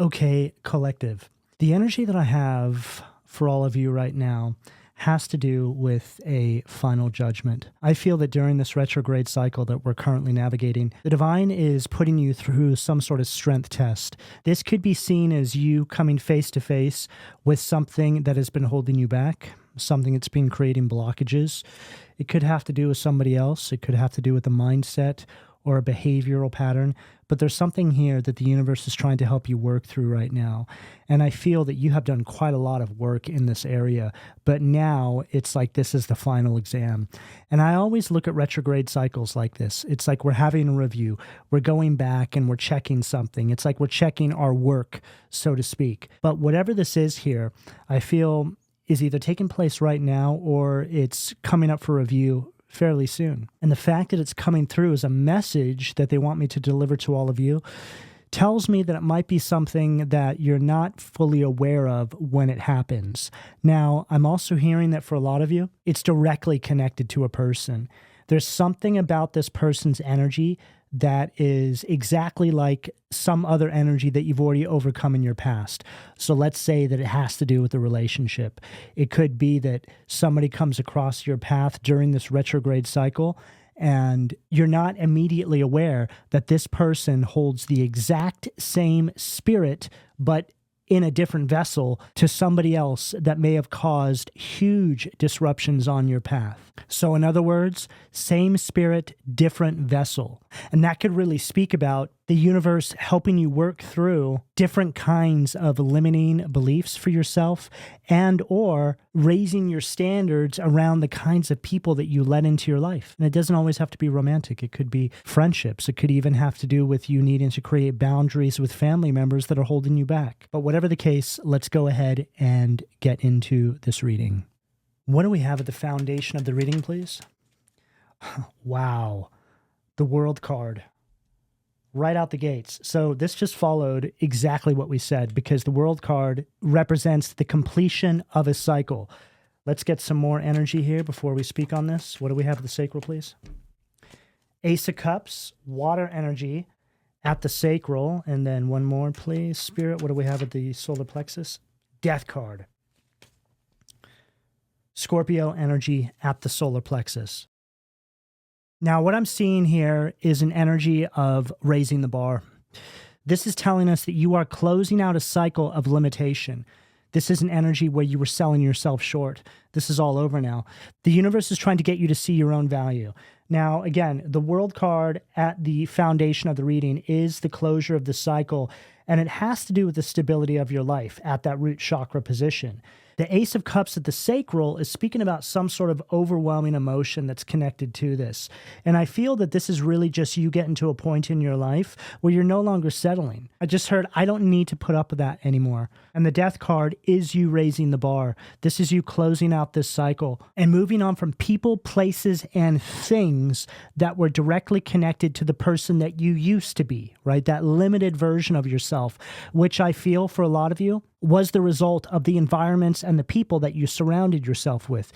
Okay, collective. The energy that I have for all of you right now has to do with a final judgment. I feel that during this retrograde cycle that we're currently navigating, the divine is putting you through some sort of strength test. This could be seen as you coming face to face with something that has been holding you back, something that's been creating blockages. It could have to do with somebody else. It could have to do with a mindset or a behavioral pattern, but there's something here that the universe is trying to help you work through right now. And I feel that you have done quite a lot of work in this area, but now it's like this is the final exam. And I always look at retrograde cycles like this. It's like we're having a review. We're going back and we're checking something. It's like we're checking our work, so to speak. But whatever this is here, I feel is either taking place right now or it's coming up for review fairly soon. And the fact that it's coming through as a message that they want me to deliver to all of you tells me that it might be something that you're not fully aware of when it happens. Now, I'm also hearing that for a lot of you, it's directly connected to a person. There's something about this person's energy that is exactly like some other energy that you've already overcome in your past. So let's say that it has to do with the relationship. It could be that somebody comes across your path during this retrograde cycle and you're not immediately aware that this person holds the exact same spirit, but in a different vessel to somebody else that may have caused huge disruptions on your path. So in other words, same spirit, different vessel. And that could really speak about the universe helping you work through different kinds of limiting beliefs for yourself and or raising your standards around the kinds of people that you let into your life. And it doesn't always have to be romantic. It could be friendships. It could even have to do with you needing to create boundaries with family members that are holding you back. But whatever the case, let's go ahead and get into this reading. What do we have at the foundation of the reading, please? Wow. The World card. Right out the gates. So this just followed exactly what we said because the World card represents the completion of a cycle. Let's get some more energy here before we speak on this. What do we have at the sacral, please? Ace of Cups, water energy at the sacral. And then one more, please. Spirit, what do we have at the solar plexus? Death card. Scorpio energy at the solar plexus. Now, what I'm seeing here is an energy of raising the bar. This is telling us that you are closing out a cycle of limitation. This is an energy where you were selling yourself short. This is all over now. The universe is trying to get you to see your own value. Now, again, the World card at the foundation of the reading is the closure of the cycle, and it has to do with the stability of your life at that root chakra position. The Ace of Cups at the sacral is speaking about some sort of overwhelming emotion that's connected to this. And I feel that this is really just you getting to a point in your life where you're no longer settling. I just heard, I don't need to put up with that anymore. And the Death card is you raising the bar. This is you closing out this cycle and moving on from people, places, and things that were directly connected to the person that you used to be, right? That limited version of yourself, which I feel for a lot of you was the result of the environments and the people that you surrounded yourself with.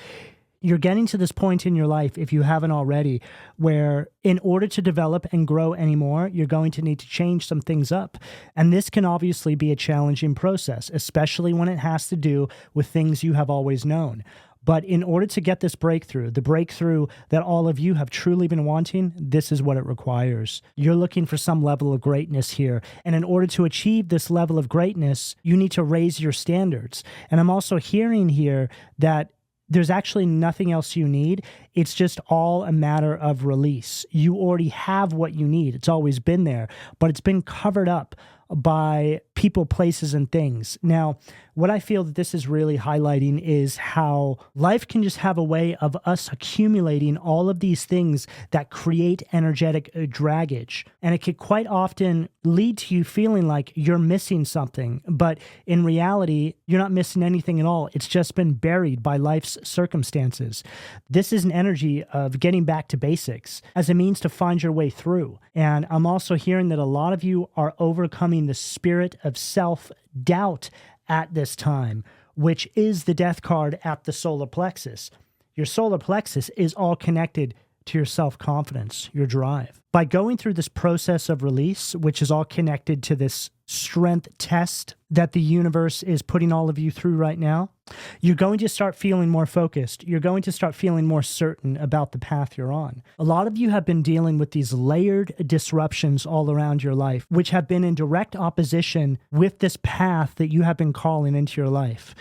You're getting to this point in your life, if you haven't already, where in order to develop and grow anymore, you're going to need to change some things up. And this can obviously be a challenging process, especially when it has to do with things you have always known. But in order to get this breakthrough, the breakthrough that all of you have truly been wanting, this is what it requires. You're looking for some level of greatness here. And in order to achieve this level of greatness, you need to raise your standards. And I'm also hearing here that there's actually nothing else you need. It's just all a matter of release. You already have what you need. It's always been there, but it's been covered up by people, places, and things. Now, what I feel that this is really highlighting is how life can just have a way of us accumulating all of these things that create energetic draggage. And it could quite often lead to you feeling like you're missing something. But in reality, you're not missing anything at all. It's just been buried by life's circumstances. This is an energy of getting back to basics as a means to find your way through. And I'm also hearing that a lot of you are overcoming the spirit of self-doubt at this time, which is the Death card at the solar plexus. Your solar plexus is all connected to your self-confidence, your drive. By going through this process of release, which is all connected to this strength test that the universe is putting all of you through right now, you're going to start feeling more focused. You're going to start feeling more certain about the path you're on. A lot of you have been dealing with these layered disruptions all around your life, which have been in direct opposition with this path that you have been calling into your life.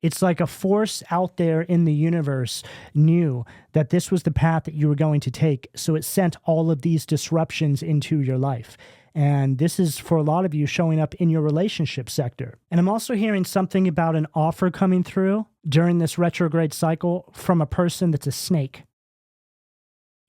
It's like a force out there in the universe knew that this was the path that you were going to take, so it sent all of these disruptions into your life. And this is, for a lot of you, showing up in your relationship sector. And I'm also hearing something about an offer coming through during this retrograde cycle from a person that's a snake.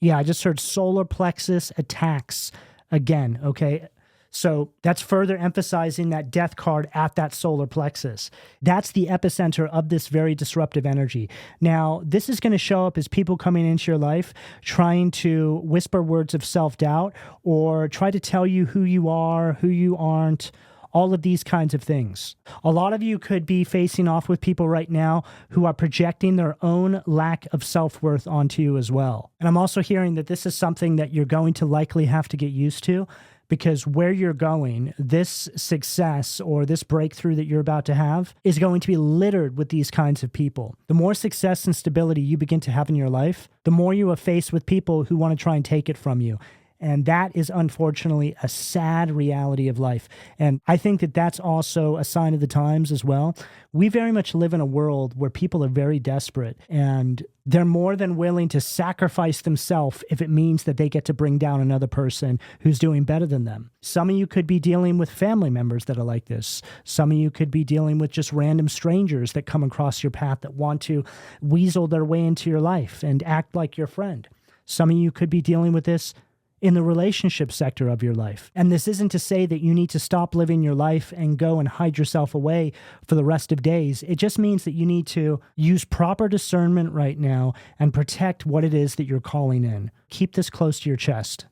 Yeah, I just heard solar plexus attacks again, okay? So that's further emphasizing that death card at that solar plexus. That's the epicenter of this very disruptive energy. Now, this is going to show up as people coming into your life trying to whisper words of self-doubt or try to tell you who you are, who you aren't, all of these kinds of things. A lot of you could be facing off with people right now who are projecting their own lack of self-worth onto you as well. And I'm also hearing that this is something that you're going to likely have to get used to, because where you're going, this success or this breakthrough that you're about to have is going to be littered with these kinds of people. The more success and stability you begin to have in your life, the more you are faced with people who want to try and take it from you. And that is unfortunately a sad reality of life. And I think that that's also a sign of the times as well. We very much live in a world where people are very desperate and they're more than willing to sacrifice themselves if it means that they get to bring down another person who's doing better than them. Some of you could be dealing with family members that are like this. Some of you could be dealing with just random strangers that come across your path that want to weasel their way into your life and act like your friend. Some of you could be dealing with this in the relationship sector of your life. And this isn't to say that you need to stop living your life and go and hide yourself away for the rest of days. It just means that you need to use proper discernment right now and protect what it is that you're calling in. Keep this close to your chest.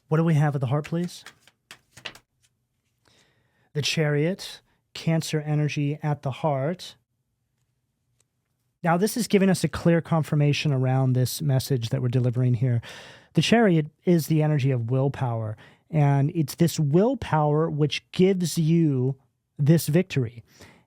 What do we have at the heart, please? The Chariot, Cancer energy at the heart. Now, this is giving us a clear confirmation around this message that we're delivering here. The Chariot is the energy of willpower, and it's this willpower which gives you this victory.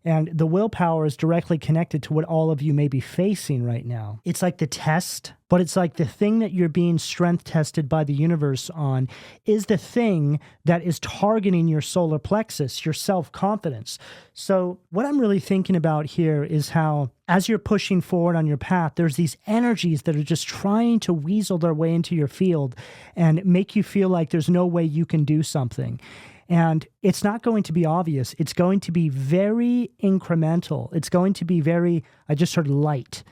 And the willpower is directly connected to what all of you may be facing right now. It's like the test, but it's like the thing that you're being strength tested by the universe on is the thing that is targeting your solar plexus, your self-confidence. So what I'm really thinking about here is how, as you're pushing forward on your path, there's these energies that are just trying to weasel their way into your field and make you feel like there's no way you can do something. And it's not going to be obvious. It's going to be very incremental. It's going to be very, I just heard light.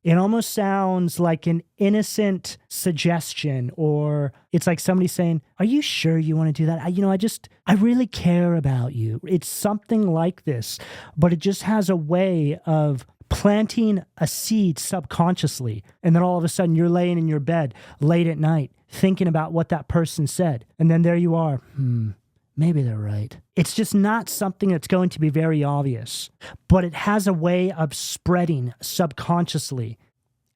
It almost sounds like an innocent suggestion, or it's like somebody saying, are you sure you want to do that? I really care about you. It's something like this, but it just has a way of planting a seed subconsciously. And then all of a sudden you're laying in your bed late at night thinking about what that person said. And then there you are. Maybe they're right. It's just not something that's going to be very obvious, but it has a way of spreading subconsciously,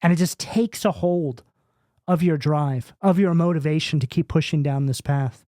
and it just takes a hold of your drive, of your motivation to keep pushing down this path.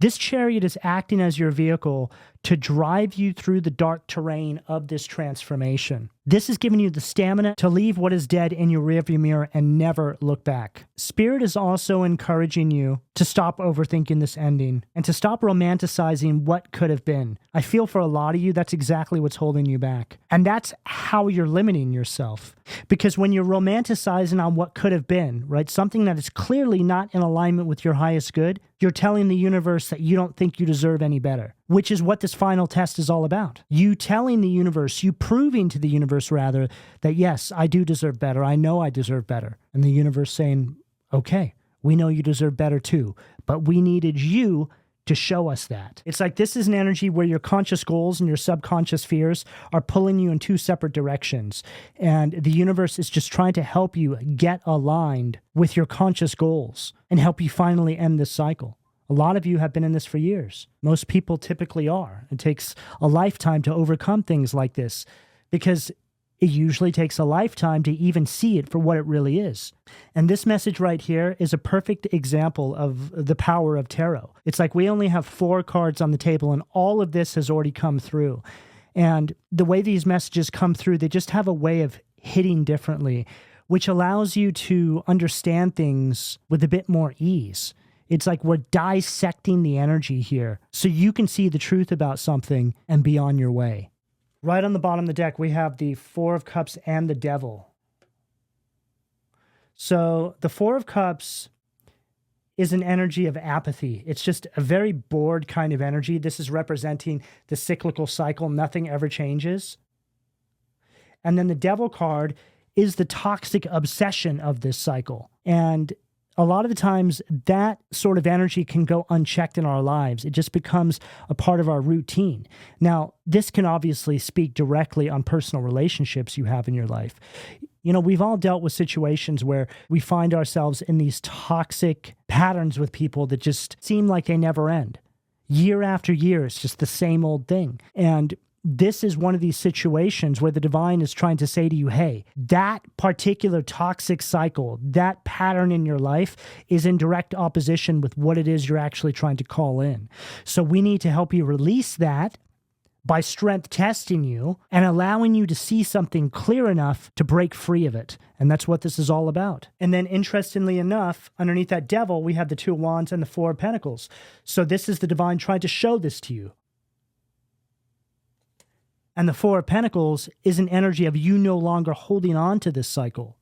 This Chariot is acting as your vehicle to drive you through the dark terrain of this transformation. This is giving you the stamina to leave what is dead in your rearview mirror and never look back. Spirit is also encouraging you to stop overthinking this ending and to stop romanticizing what could have been. I feel for a lot of you, that's exactly what's holding you back. And that's how you're limiting yourself. Because when you're romanticizing on what could have been, right, something that is clearly not in alignment with your highest good, you're telling the universe that you don't think you deserve any better, which is what this final test is all about. You telling the universe, you proving to the universe rather, that yes, I do deserve better. I know I deserve better. And the universe saying, okay, we know you deserve better too, but we needed you to show us that. It's like this is an energy where your conscious goals and your subconscious fears are pulling you in two separate directions. And the universe is just trying to help you get aligned with your conscious goals and help you finally end this cycle. A lot of you have been in this for years. Most people typically are. It takes a lifetime to overcome things like this because It usually takes a lifetime to even see it for what it really is. And this message right here is a perfect example of the power of tarot. It's like we only have 4 cards on the table and all of this has already come through. And the way these messages come through, they just have a way of hitting differently, which allows you to understand things with a bit more ease. It's like we're dissecting the energy here so you can see the truth about something and be on your way. Right on the bottom of the deck, we have the 4 of Cups and the Devil. So the 4 of Cups is an energy of apathy. It's just a very bored kind of energy. This is representing the cyclical cycle. Nothing ever changes. And then the Devil card is the toxic obsession of this cycle. And a lot of the times that sort of energy can go unchecked in our lives. It just becomes a part of our routine. Now, this can obviously speak directly on personal relationships you have in your life. You know, we've all dealt with situations where we find ourselves in these toxic patterns with people that just seem like they never end. Year after year, it's just the same old thing. And this is one of these situations where the divine is trying to say to you, hey, that particular toxic cycle, that pattern in your life is in direct opposition with what it is you're actually trying to call in. So we need to help you release that by strength testing you and allowing you to see something clear enough to break free of it. And that's what this is all about. And then interestingly enough, underneath that Devil, we have the 2 of Wands and the 4 of Pentacles. So this is the divine trying to show this to you. And the 4 of Pentacles is an energy of you no longer holding on to this cycle.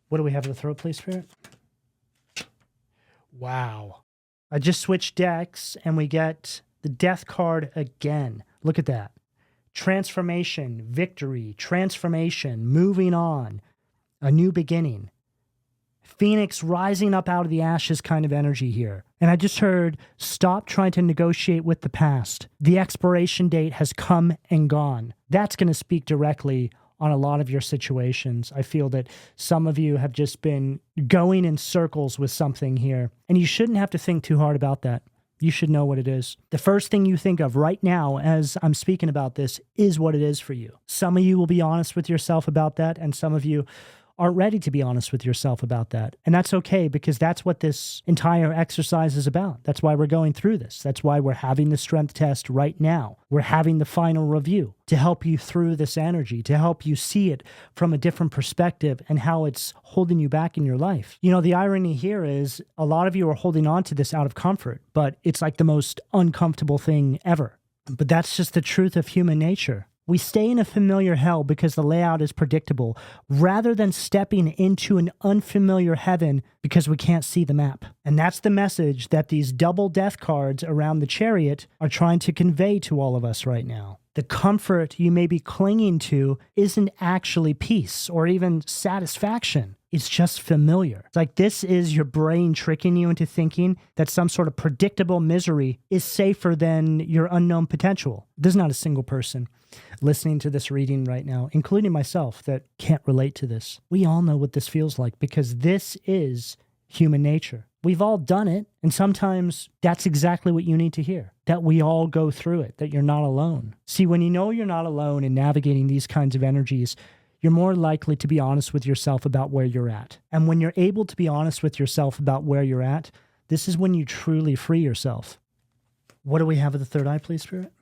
What do we have in the throat, please, Spirit? Wow. I just switched decks and we get the Death card again. Look at that. Transformation, victory, transformation, moving on, a new beginning. Phoenix rising up out of the ashes kind of energy here. And I just heard, stop trying to negotiate with the past. The expiration date has come and gone. That's going to speak directly on a lot of your situations. I feel that some of you have just been going in circles with something here, and you shouldn't have to think too hard about that. You should know what it is. The first thing you think of right now as I'm speaking about this is what it is for you. Some of you will be honest with yourself about that, and some of you aren't ready to be honest with yourself about that. And that's okay, because that's what this entire exercise is about. That's why we're going through this. That's why we're having the strength test right now. We're having the final review to help you through this energy, to help you see it from a different perspective and how it's holding you back in your life. You know, the irony here is a lot of you are holding on to this out of comfort, but it's like the most uncomfortable thing ever. But that's just the truth of human nature. We stay in a familiar hell because the layout is predictable, rather than stepping into an unfamiliar heaven because we can't see the map. And that's the message that these double death cards around the Chariot are trying to convey to all of us right now. The comfort you may be clinging to isn't actually peace or even satisfaction. It's just familiar. It's like this is your brain tricking you into thinking that some sort of predictable misery is safer than your unknown potential. There's not a single person listening to this reading right now, including myself, that can't relate to this. We all know what this feels like because this is human nature. We've all done it, and sometimes that's exactly what you need to hear, that we all go through it, that you're not alone. See, when you know you're not alone in navigating these kinds of energies, you're more likely to be honest with yourself about where you're at. And when you're able to be honest with yourself about where you're at, this is when you truly free yourself. What do we have at the third eye, please, Spirit?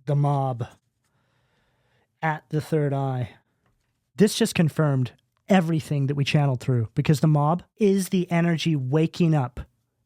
The Mob at the third eye. This just confirmed everything that we channeled through, because the Mob is the energy waking up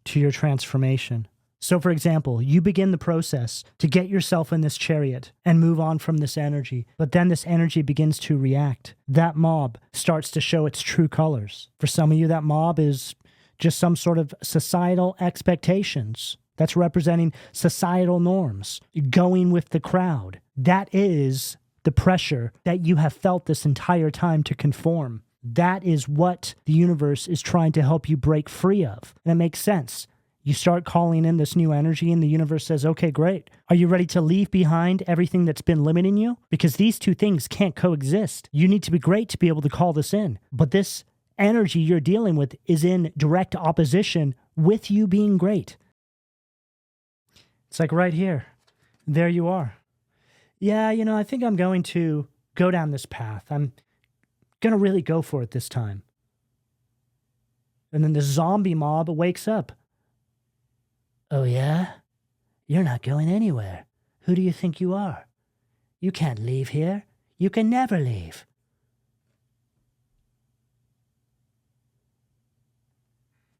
to your transformation. So, for example, you begin the process to get yourself in this chariot and move on from this energy, but then this energy begins to react. That mob starts to show its true colors. For some of you, that mob is just some sort of societal expectations. That's representing societal norms, going with the crowd. That is the pressure that you have felt this entire time to conform. That is what the universe is trying to help you break free of. And it makes sense. You start calling in this new energy and the universe says, okay, great. Are you ready to leave behind everything that's been limiting you? Because these two things can't coexist. You need to be great to be able to call this in. But this energy you're dealing with is in direct opposition with you being great. It's like right here. There you are. Yeah, I think I'm going to go down this path. I'm going to really go for it this time. And then the zombie mob wakes up. Oh, yeah? You're not going anywhere. Who do you think you are? You can't leave here. You can never leave.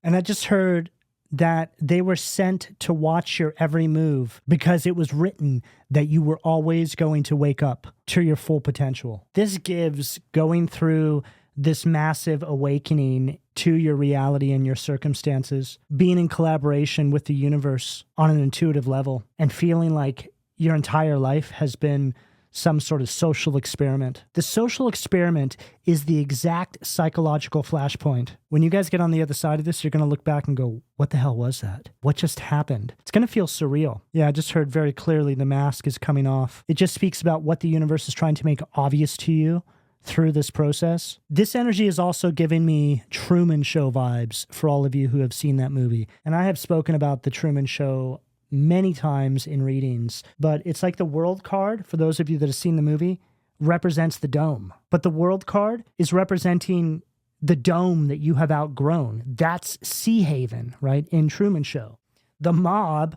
And I just heard that they were sent to watch your every move because it was written that you were always going to wake up to your full potential. This gives going through this massive awakening to your reality and your circumstances, being in collaboration with the universe on an intuitive level, and feeling like your entire life has been some sort of social experiment. The social experiment is the exact psychological flashpoint. When you guys get on the other side of this, you're going to look back and go, what the hell was that? What just happened? It's going to feel surreal. Yeah, I just heard very clearly the mask is coming off. It just speaks about what the universe is trying to make obvious to you through this process. This energy is also giving me Truman Show vibes for all of you who have seen that movie. And I have spoken about the Truman Show many times in readings, but it's like the world card, for those of you that have seen the movie, represents the dome. But the world card is representing the dome that you have outgrown. That's Sea Haven, right, in Truman Show. The mob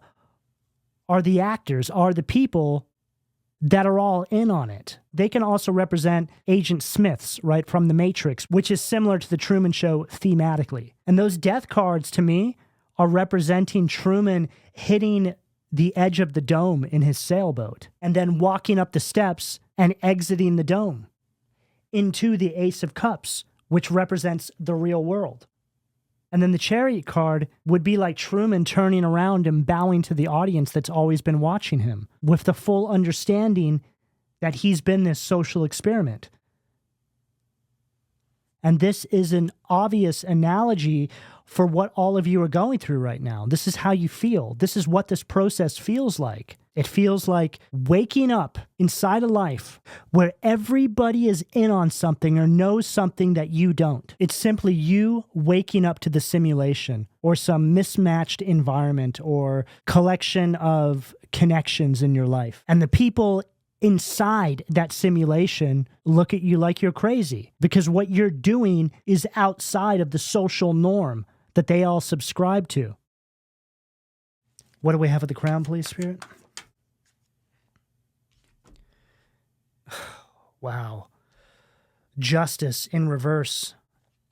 are the actors, are the people that are all in on it. They can also represent Agent Smiths, right, from The Matrix, which is similar to the Truman Show thematically. And those death cards, to me, are representing Truman hitting the edge of the dome in his sailboat and then walking up the steps and exiting the dome into the Ace of Cups, which represents the real world. And then the Chariot card would be like Truman turning around and bowing to the audience that's always been watching him with the full understanding that he's been this social experiment. And this is an obvious analogy for what all of you are going through right now. This is how you feel. This is what this process feels like. It feels like waking up inside a life where everybody is in on something or knows something that you don't. It's simply you waking up to the simulation or some mismatched environment or collection of connections in your life. And the people inside that simulation look at you like you're crazy because what you're doing is outside of the social norm that they all subscribe to. What do we have at the crown, please, Spirit? Wow. Justice in reverse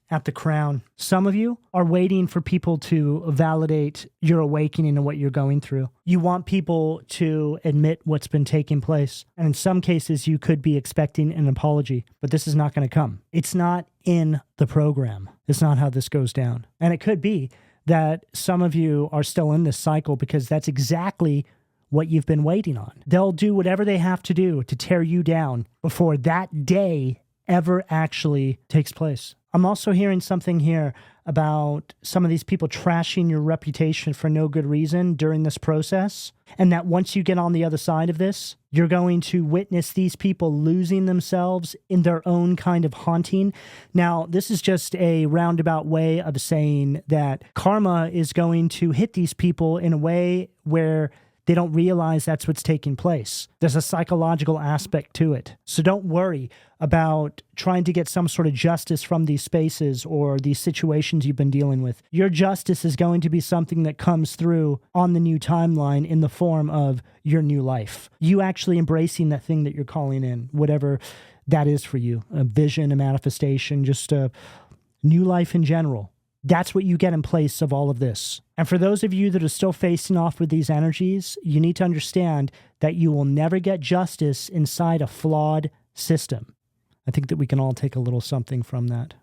at the crown. Some of you are waiting for people to validate your awakening and what you're going through. You want people to admit what's been taking place. And in some cases, you could be expecting an apology, but this is not going to come. It's not in the program. It's not how this goes down. And it could be that some of you are still in this cycle because that's exactly what you've been waiting on. They'll do whatever they have to do to tear you down before that day ever actually takes place. I'm also hearing something here about some of these people trashing your reputation for no good reason during this process, and that once you get on the other side of this, you're going to witness these people losing themselves in their own kind of haunting. Now, this is just a roundabout way of saying that karma is going to hit these people in a way where they don't realize that's what's taking place. There's a psychological aspect to it. So don't worry about trying to get some sort of justice from these spaces or these situations you've been dealing with. Your justice is going to be something that comes through on the new timeline in the form of your new life. You actually embracing that thing that you're calling in, whatever that is for you, a vision, a manifestation, just a new life in general. That's what you get in place of all of this. And for those of you that are still facing off with these energies, you need to understand that you will never get justice inside a flawed system. I think that we can all take a little something from that,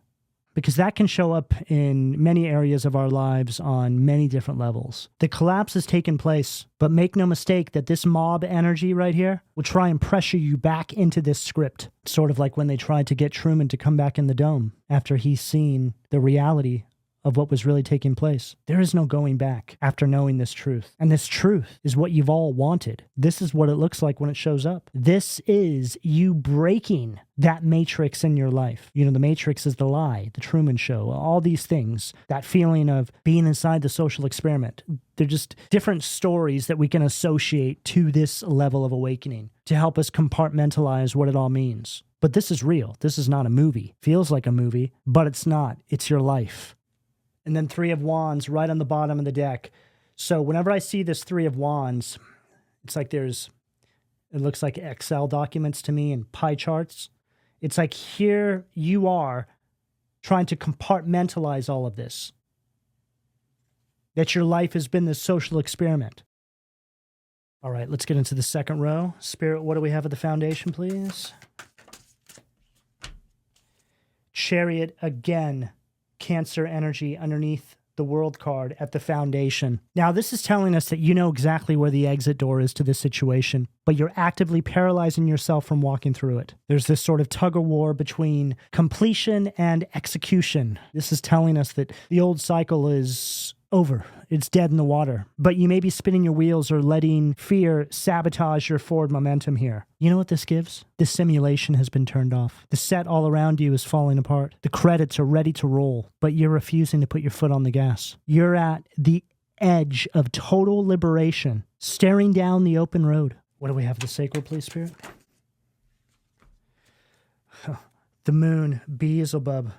because that can show up in many areas of our lives on many different levels. The collapse has taken place, but make no mistake that this mob energy right here will try and pressure you back into this script. Sort of like when they tried to get Truman to come back in the dome after he's seen the reality of what was really taking place. There is no going back after knowing this truth. And this truth is what you've all wanted. This is what it looks like when it shows up. This is you breaking that matrix in your life. You know, the matrix is the lie, the Truman Show, all these things, that feeling of being inside the social experiment. They're just different stories that we can associate to this level of awakening to help us compartmentalize what it all means. But this is real. This is not a movie. Feels like a movie, but it's not. It's your life. And then Three of Wands right on the bottom of the deck. So whenever I see this Three of Wands, it's like it looks like Excel documents to me and pie charts. It's like here you are trying to compartmentalize all of this. That your life has been this social experiment. All right, let's get into the second row. Spirit, what do we have at the foundation, please? Chariot again, Cancer energy underneath the World card at the foundation. Now, this is telling us that you know exactly where the exit door is to this situation, but you're actively paralyzing yourself from walking through it. There's this sort of tug of war between completion and execution. This is telling us that the old cycle is over. It's dead in the water. But you may be spinning your wheels or letting fear sabotage your forward momentum here. You know what this gives? The simulation has been turned off. The set all around you is falling apart. The credits are ready to roll, but you're refusing to put your foot on the gas. You're at the edge of total liberation, staring down the open road. What do we have? The sacral, please, Spirit? The moon, Beelzebub.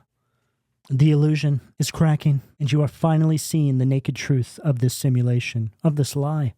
The illusion is cracking, and you are finally seeing the naked truth of this simulation, of this lie.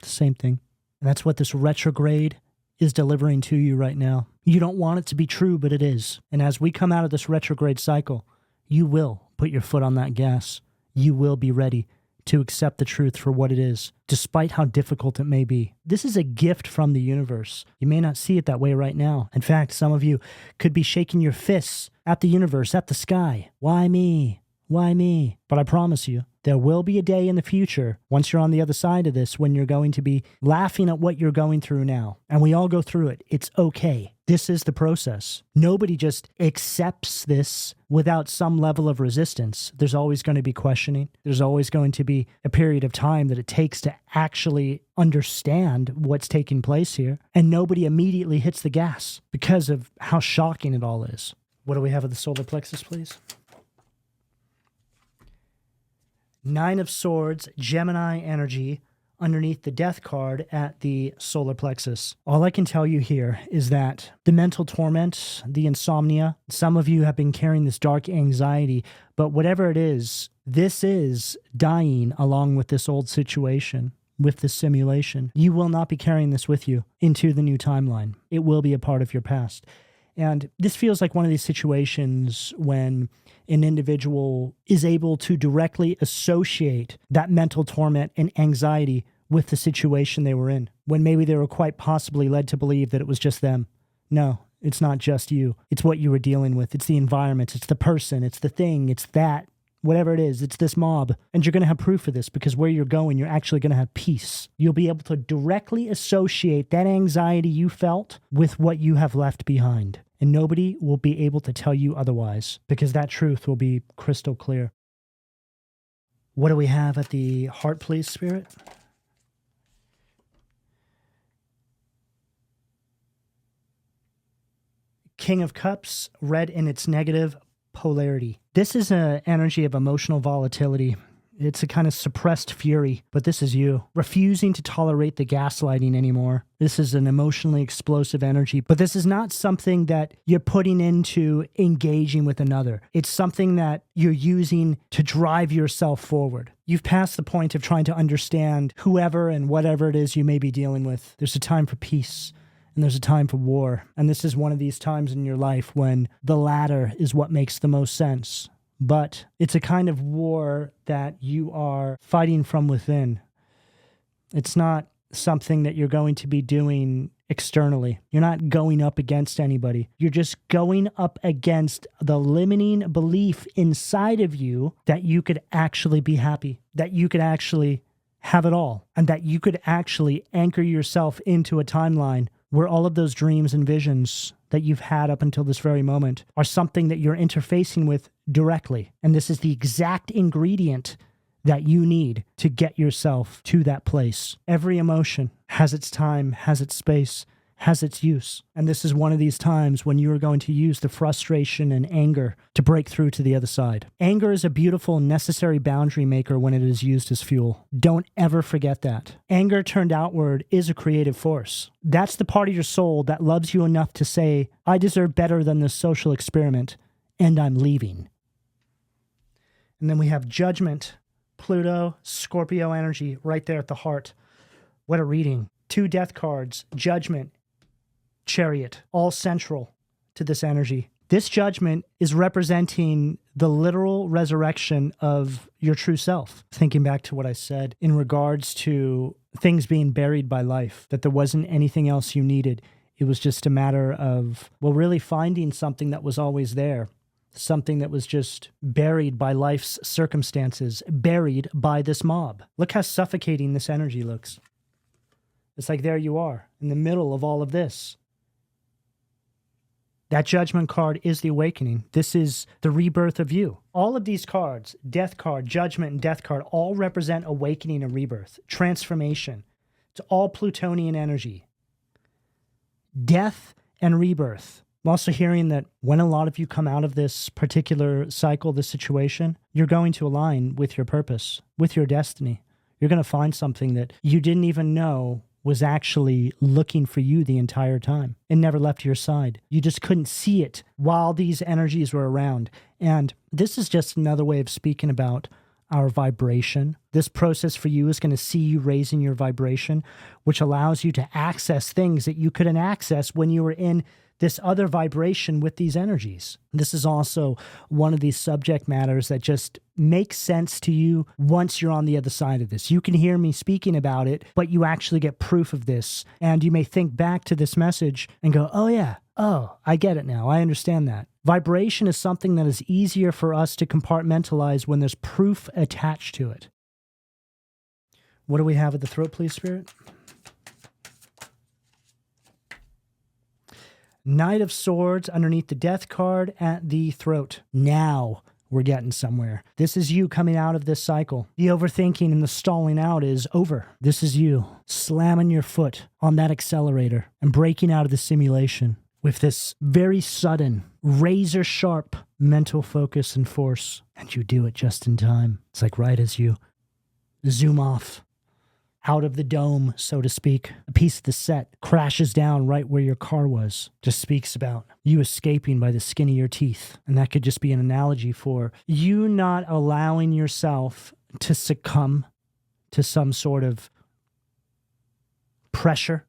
The same thing. And that's what this retrograde is delivering to you right now. You don't want it to be true, but it is. And as we come out of this retrograde cycle, you will put your foot on that gas. You will be ready to accept the truth for what it is, despite how difficult it may be. This is a gift from the universe. You may not see it that way right now. In fact, some of you could be shaking your fists at the universe, at the sky. Why me? Why me? But I promise you, there will be a day in the future, once you're on the other side of this, when you're going to be laughing at what you're going through now. And we all go through it. It's okay. This is the process. Nobody just accepts this without some level of resistance. There's always going to be questioning. There's always going to be a period of time that it takes to actually understand what's taking place here. And nobody immediately hits the gas because of how shocking it all is. What do we have at the solar plexus, please? Nine of Swords, Gemini energy underneath the Death card at the solar plexus. All I can tell you here is that the mental torment, the insomnia, some of you have been carrying this dark anxiety, but whatever it is, this is dying along with this old situation, with this simulation. You will not be carrying this with you into the new timeline. It will be a part of your past. And this feels like one of these situations when an individual is able to directly associate that mental torment and anxiety with the situation they were in, when maybe they were quite possibly led to believe that it was just them. No, it's not just you. It's what you were dealing with. It's the environment. It's the person. It's the thing. It's that. Whatever it is, it's this mob. And you're going to have proof of this because where you're going, you're actually going to have peace. You'll be able to directly associate that anxiety you felt with what you have left behind. And nobody will be able to tell you otherwise because that truth will be crystal clear. What do we have at the heart, please, Spirit? King of Cups, red in its negative polarity. This is an energy of emotional volatility. It's a kind of suppressed fury, but this is you. Refusing to tolerate the gaslighting anymore. This is an emotionally explosive energy, but this is not something that you're putting into engaging with another. It's something that you're using to drive yourself forward. You've passed the point of trying to understand whoever and whatever it is you may be dealing with. There's a time for peace. And there's a time for war. And this is one of these times in your life when the latter is what makes the most sense. But it's a kind of war that you are fighting from within. It's not something that you're going to be doing externally. You're not going up against anybody. You're just going up against the limiting belief inside of you that you could actually be happy, that you could actually have it all, and that you could actually anchor yourself into a timeline where all of those dreams and visions that you've had up until this very moment are something that you're interfacing with directly. And this is the exact ingredient that you need to get yourself to that place. Every emotion has its time, has its space, has its use. And this is one of these times when you are going to use the frustration and anger to break through to the other side. Anger is a beautiful and necessary boundary maker when it is used as fuel. Don't ever forget that. Anger turned outward is a creative force. That's the part of your soul that loves you enough to say, I deserve better than this social experiment, and I'm leaving. And then we have judgment, Pluto, Scorpio energy right there at the heart. What a reading. 2 death cards, judgment, Chariot, all central to this energy. This judgment is representing the literal resurrection of your true self. Thinking back to what I said in regards to things being buried by life, that there wasn't anything else you needed. It was just a matter of, well, really finding something that was always there, something that was just buried by life's circumstances, buried by this mob. Look how suffocating this energy looks. It's like there you are in the middle of all of this. That judgment card is the awakening. This is the rebirth of you. All of these cards, death card, judgment, and death card, all represent awakening and rebirth, transformation. It's all Plutonian energy. Death and rebirth. I'm also hearing that when a lot of you come out of this particular cycle, this situation, you're going to align with your purpose, with your destiny. You're going to find something that you didn't even know was actually looking for you the entire time and never left your side. You just couldn't see it while these energies were around. And this is just another way of speaking about our vibration. This process for you is going to see you raising your vibration, which allows you to access things that you couldn't access when you were in this other vibration with these energies. This is also one of these subject matters that just makes sense to you once you're on the other side of this. You can hear me speaking about it, but you actually get proof of this. And you may think back to this message and go, oh yeah, oh, I get it now. I understand that. Vibration is something that is easier for us to compartmentalize when there's proof attached to it. What do we have at the throat, please, Spirit? Knight of Swords underneath the death card at the throat. Now we're getting somewhere. This is you coming out of this cycle. The overthinking and the stalling out is over. This is you slamming your foot on that accelerator and breaking out of the simulation with this very sudden, razor-sharp mental focus and force. And you do it just in time. It's like right as you zoom off out of the dome, so to speak, a piece of the set crashes down right where your car was. Just speaks about you escaping by the skin of your teeth. And that could just be an analogy for you not allowing yourself to succumb to some sort of pressure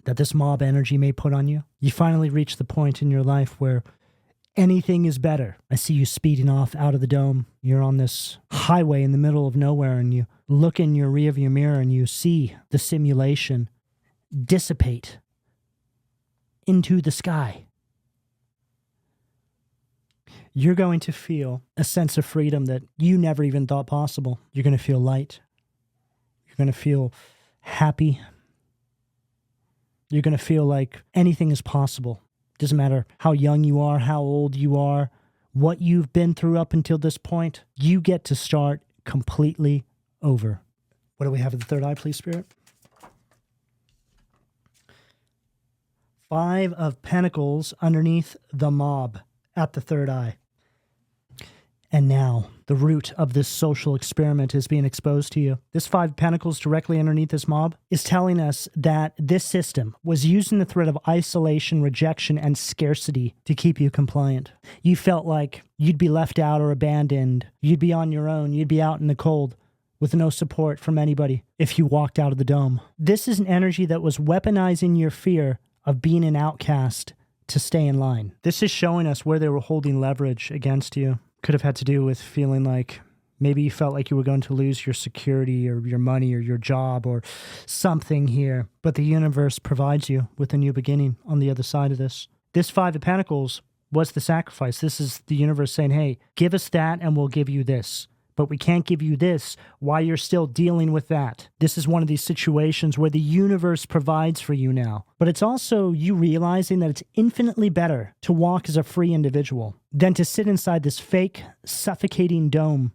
that this mob energy may put on you. You finally reach the point in your life where anything is better. I see you speeding off out of the dome. You're on this highway in the middle of nowhere and you look in your rearview mirror and you see the simulation dissipate into the sky. You're going to feel a sense of freedom that you never even thought possible. You're going to feel light. You're going to feel happy. You're going to feel like anything is possible. Doesn't matter how young you are, how old you are, what you've been through up until this point, you get to start completely over. What do we have at the third eye, please, Spirit? 5 of Pentacles underneath the mob at the third eye. And now the root of this social experiment is being exposed to you. This 5 of Pentacles directly underneath this mob is telling us that this system was using the threat of isolation, rejection, and scarcity to keep you compliant. You felt like you'd be left out or abandoned. You'd be on your own. You'd be out in the cold with no support from anybody if you walked out of the dome. This is an energy that was weaponizing your fear of being an outcast to stay in line. This is showing us where they were holding leverage against you. Could have had to do with feeling like maybe you felt like you were going to lose your security or your money or your job or something here. But the universe provides you with a new beginning on the other side of this. This 5 of Pentacles was the sacrifice. This is the universe saying, hey, give us that and we'll give you this. but we can't give you this while you're still dealing with that. This is one of these situations where the universe provides for you now. But it's also you realizing that it's infinitely better to walk as a free individual than to sit inside this fake, suffocating dome.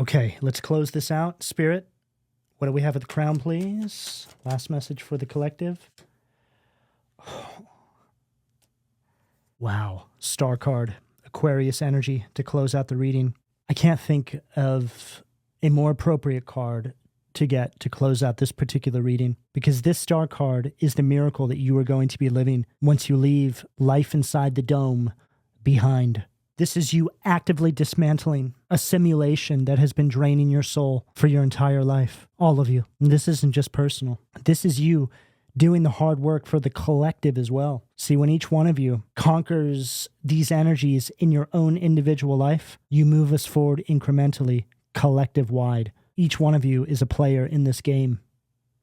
Okay, let's close this out. Spirit, what do we have at the crown, please? Last message for the collective. Wow. Star card, Aquarius energy to close out the reading. I can't think of a more appropriate card to get to close out this particular reading, because this star card is the miracle that you are going to be living once you leave life inside the dome behind. This is you actively dismantling a simulation that has been draining your soul for your entire life. All of you. And this isn't just personal. This is you doing the hard work for the collective as well. See, when each one of you conquers these energies in your own individual life, you move us forward incrementally, collective-wide. Each one of you is a player in this game.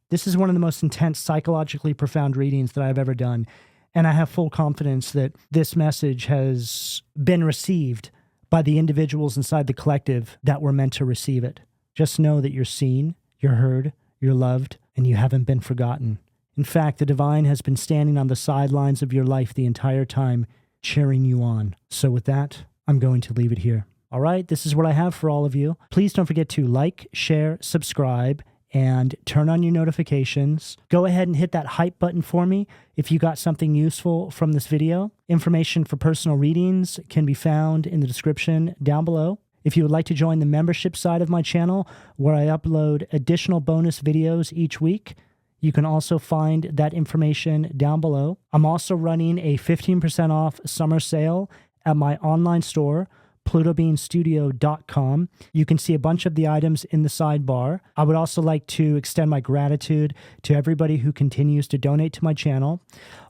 This is one of the most intense, psychologically profound readings that I've ever done, and I have full confidence that this message has been received by the individuals inside the collective that were meant to receive it. Just know that you're seen, you're heard, you're loved, and you haven't been forgotten. In fact, the divine has been standing on the sidelines of your life the entire time, cheering you on. So with that, I'm going to leave it here. All right, this is what I have for all of you. Please don't forget to like, share, subscribe, and turn on your notifications. Go ahead and hit that hype button for me if you got something useful from this video. Information for personal readings can be found in the description down below. If you would like to join the membership side of my channel, where I upload additional bonus videos each week, you can also find that information down below. I'm also running a 15% off summer sale at my online store, PLUTOBEANstudio.com. You can see a bunch of the items in the sidebar. I would also like to extend my gratitude to everybody who continues to donate to my channel.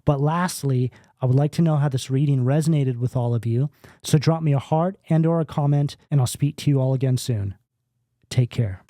But lastly, I would like to know how this reading resonated with all of you. So drop me a heart and/or a comment, and I'll speak to you all again soon. Take care.